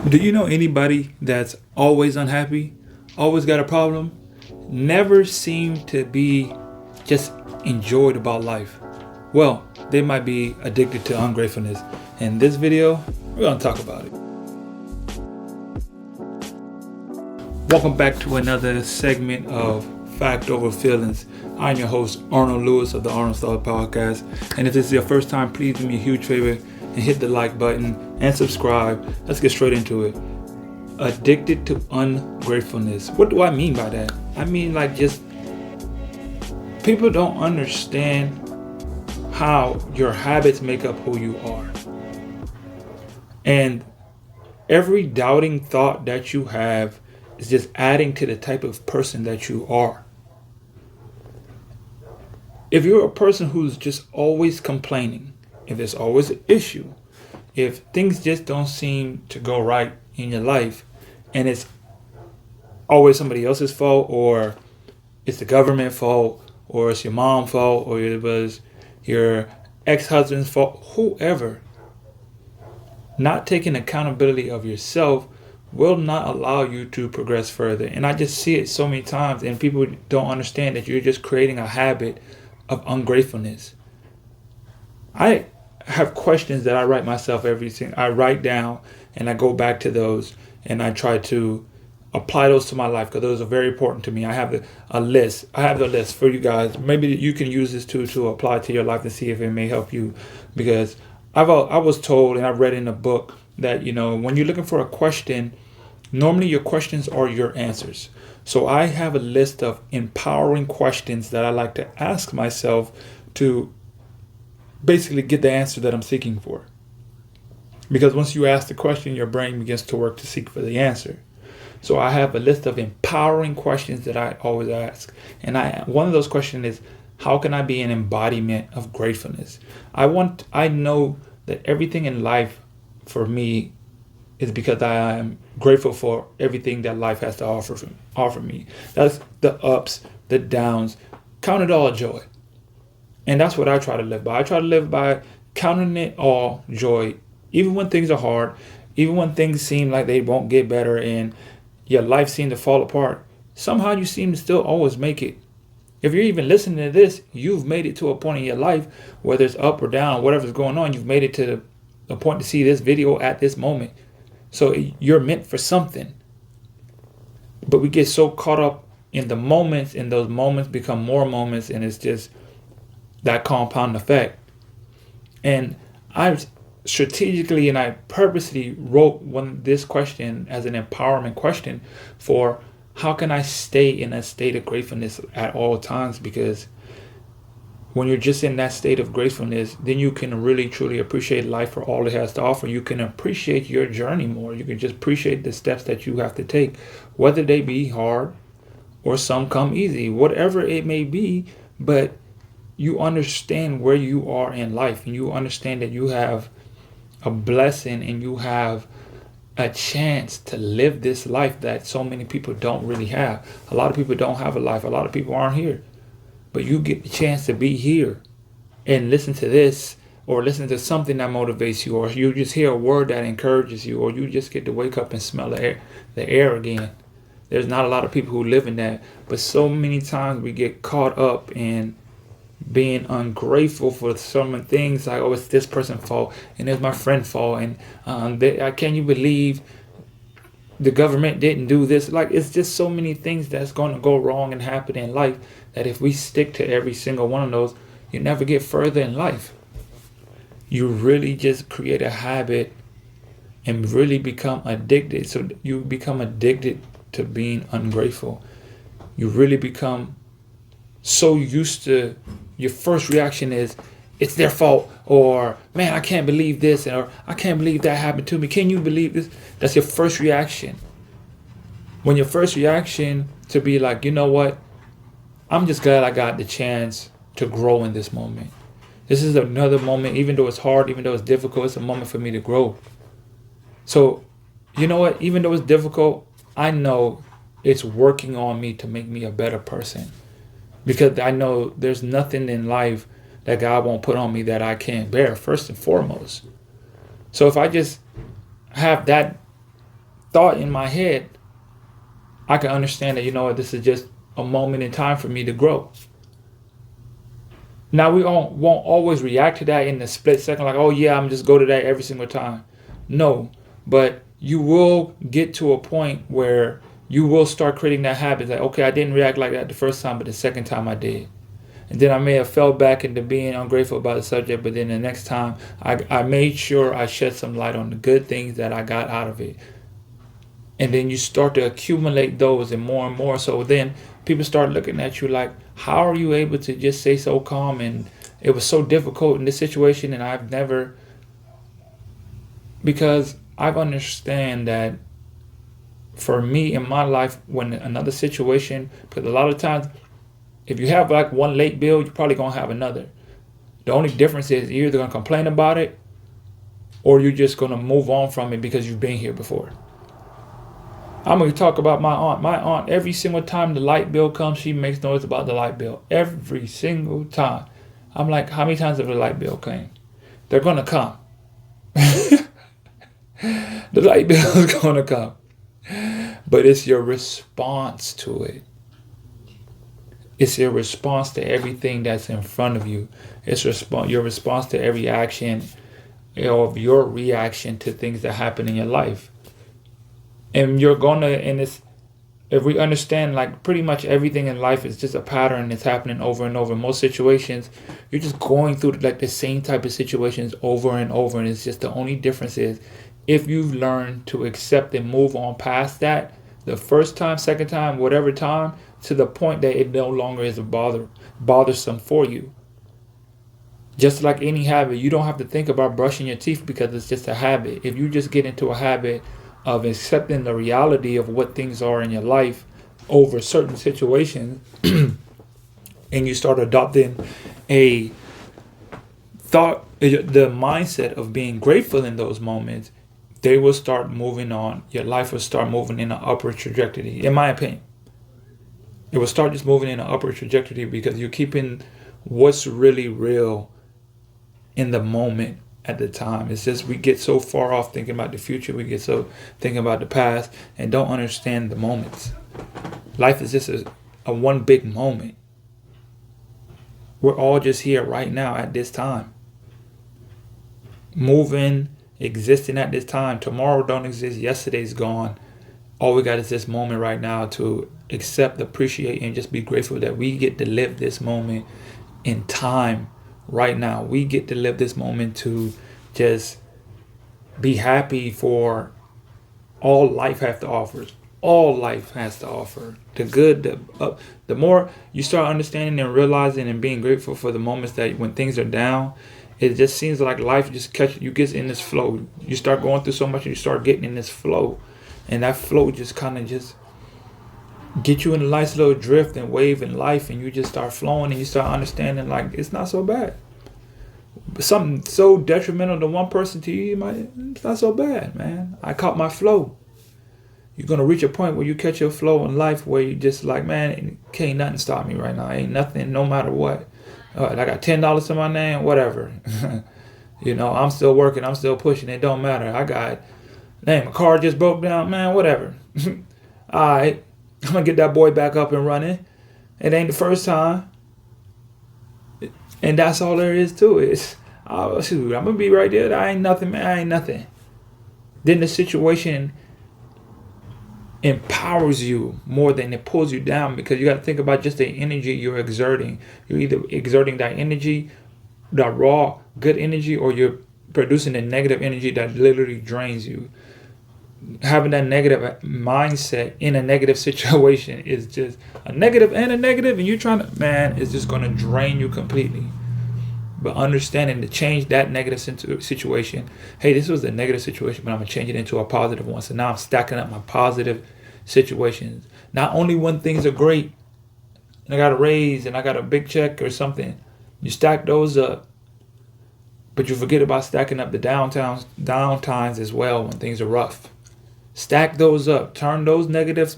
Do you know anybody that's always unhappy, always got a problem, never seem to be just enjoyed about life? Well, they might be addicted to ungratefulness. In this video, we're going to talk about it. Welcome back to another segment of Fact Over Feelings. I'm your host, Arnold Lewis of the Arnoldsthoughts podcast. And if this is your first time, please do me a huge favor and hit the like button and subscribe. Let's get straight into it. Addicted to ungratefulness. What do I mean by that? I mean, just people don't understand how your habits make up who you are. And every doubting thought that you have is just adding to the type of person that you are. If you're a person who's just always complaining, if there's always an issue, if things just don't seem to go right in your life, and it's always somebody else's fault, or it's the government fault, or it's your mom's fault, or it was your ex-husband's fault, whoever, not taking accountability of yourself will not allow you to progress further. And I just see it so many times, and people don't understand that you're just creating a habit of ungratefulness. I have questions that I write myself I write down, and I go back to those, and I try to apply those to my life because those are very important to me. I have a list. I have the list for you guys. Maybe you can use this to apply to your life and see if it may help you, because I was told, and I read in a book, that when you're looking for a question, normally your questions are your answers. So I have a list of empowering questions that I like to ask myself to basically get the answer that I'm seeking for. Because once you ask the question, your brain begins to work to seek for the answer. So I have a list of empowering questions that I always ask. And one of those questions is, how can I be an embodiment of gratefulness? I know that everything in life for me is because I am grateful for everything that life has to offer me. That's the ups, the downs. Count it all joy. And that's what I try to live by. I try to live by counting it all joy. Even when things are hard, even when things seem like they won't get better and your life seems to fall apart, somehow you seem to still always make it. If you're even listening to this, you've made it to a point in your life, whether it's up or down, whatever's going on, you've made it to the point to see this video at this moment. So you're meant for something. But we get so caught up in the moments, and those moments become more moments, and it's just that compound effect. And I strategically and I purposely wrote this question as an empowerment question for how can I stay in a state of gratefulness at all times, because when you're just in that state of gratefulness, then you can really truly appreciate life for all it has to offer. You can appreciate your journey more. You can just appreciate the steps that you have to take, whether they be hard or some come easy, whatever it may be. But you understand where you are in life, and you understand that you have a blessing and you have a chance to live this life that so many people don't really have. A lot of people don't have a life. A lot of people aren't here. But you get the chance to be here and listen to this, or listen to something that motivates you, or you just hear a word that encourages you, or you just get to wake up and smell the air again. There's not a lot of people who live in that. But so many times we get caught up in being ungrateful for some things, like, oh, it's this person's fault, and it's my friend's fault, and can you believe the government didn't do this? Like, it's just so many things that's going to go wrong and happen in life that if we stick to every single one of those, you never get further in life. You really just create a habit and really become addicted. So you become addicted to being ungrateful. You really become so used to, your first reaction is, it's their fault, or man, I can't believe this, or I can't believe that happened to me. Can you believe this? That's your first reaction. When your first reaction to be like, you know what? I'm just glad I got the chance to grow in this moment. This is another moment, even though it's hard, even though it's difficult, it's a moment for me to grow. So, you know what? Even though it's difficult, I know it's working on me to make me a better person. Because I know there's nothing in life that God won't put on me that I can't bear, first and foremost. So if I just have that thought in my head, I can understand that, you know what, this is just a moment in time for me to grow. Now, we won't always react to that in the split second, like, oh yeah, I'm just go to that every single time. No, but you will get to a point where you will start creating that habit. Like, okay, I didn't react like that the first time, but the second time I did. And then I may have fell back into being ungrateful about the subject, but then the next time I made sure I shed some light on the good things that I got out of it. And then you start to accumulate those and more. So then people start looking at you like, how are you able to just stay so calm? And it was so difficult in this situation, and I've never, because I understand that for me in my life, when another situation, because a lot of times, if you have like one late bill, you're probably going to have another. The only difference is you're either going to complain about it or you're just going to move on from it because you've been here before. I'm going to talk about my aunt. My aunt, every single time the light bill comes, she makes noise about the light bill. Every single time. I'm like, how many times have the light bill came? They're going to come. The light bill is going to come. But it's your response to it. It's your response to everything that's in front of you. It's your response to every action of your reaction to things that happen in your life. And you're going to, and it's, if we understand like pretty much everything in life is just a pattern that's happening over and over. In most situations, you're just going through like the same type of situations over and over. And it's just the only difference is if you've learned to accept and move on past that, the first time, second time, whatever time, to the point that it no longer is bothersome for you. Just like any habit, you don't have to think about brushing your teeth because it's just a habit. If you just get into a habit of accepting the reality of what things are in your life over certain situations, and you start adopting a thought, the mindset of being grateful in those moments, they will start moving on. Your life will start moving in an upward trajectory, in my opinion. It will start just moving in an upward trajectory because you're keeping what's really real in the moment at the time. It's just we get so far off thinking about the future. We get so thinking about the past and don't understand the moments. Life is just a one big moment. We're all just here right now at this time. Moving, existing at this time. Tomorrow don't exist. Yesterday's gone. All we got is this moment right now to accept, appreciate, and just be grateful that we get to live this moment in time right now. We get to live this moment to just be happy for all life has to offer. All life has to offer. The good, the more you start understanding and realizing and being grateful for the moments that when things are down, it just seems like life just you get in this flow. You start going through so much and you start getting in this flow. And that flow just kind of just get you in a nice little drift and wave in life, and you just start flowing and you start understanding like it's not so bad. Something so detrimental to one person to you, it's not so bad, man. I caught my flow. You're going to reach a point where you catch your flow in life where you just like, man, can't nothing stop me right now. Ain't nothing, no matter what. I got $10 to my name, whatever. You know, I'm still working. I'm still pushing. It don't matter. I got, my car just broke down, man, whatever. All right. I'm going to get that boy back up and running. It ain't the first time. And that's all there is to it. I'm going to be right there. I ain't nothing, man. I ain't nothing. Then the situation empowers you more than it pulls you down, because you got to think about just the energy you're exerting. You're either exerting that energy, that raw, good energy, or you're producing a negative energy that literally drains you. Having that negative mindset in a negative situation is just a negative and a negative, and you're trying to, man, it's just going to drain you completely. But understanding to change that negative situation, hey, this was a negative situation, but I'm going to change it into a positive one. So now I'm stacking up my positive situations. Not only when things are great, and I got a raise, and I got a big check or something, you stack those up. But you forget about stacking up the downtimes as well when things are rough. Stack those up. Turn those negative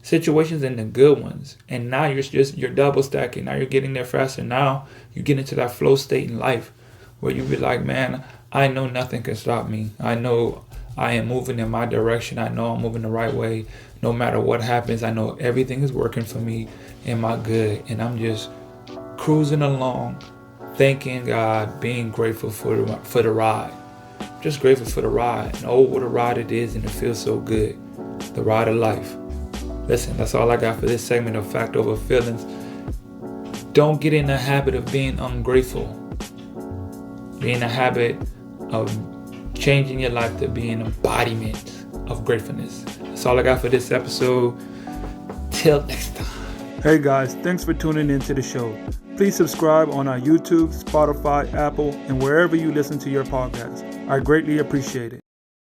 situations into good ones. And now you're double stacking. Now you're getting there faster. Now you get into that flow state in life where you be like, man, I know nothing can stop me. I know I am moving in my direction. I know I'm moving the right way. No matter what happens, I know everything is working for me and my good. And I'm just cruising along, thanking God, being grateful for the ride. Just grateful for the ride. And oh, what a ride it is, and it feels so good. The ride of life. Listen, that's all I got for this segment of Fact Over Feelings. Don't get in the habit of being ungrateful. Be in the habit of changing your life to be an embodiment of gratefulness. That's all I got for this episode. Till next time. Hey guys, thanks for tuning into the show. Please subscribe on our YouTube, Spotify, Apple, and wherever you listen to your podcast. I greatly appreciate it.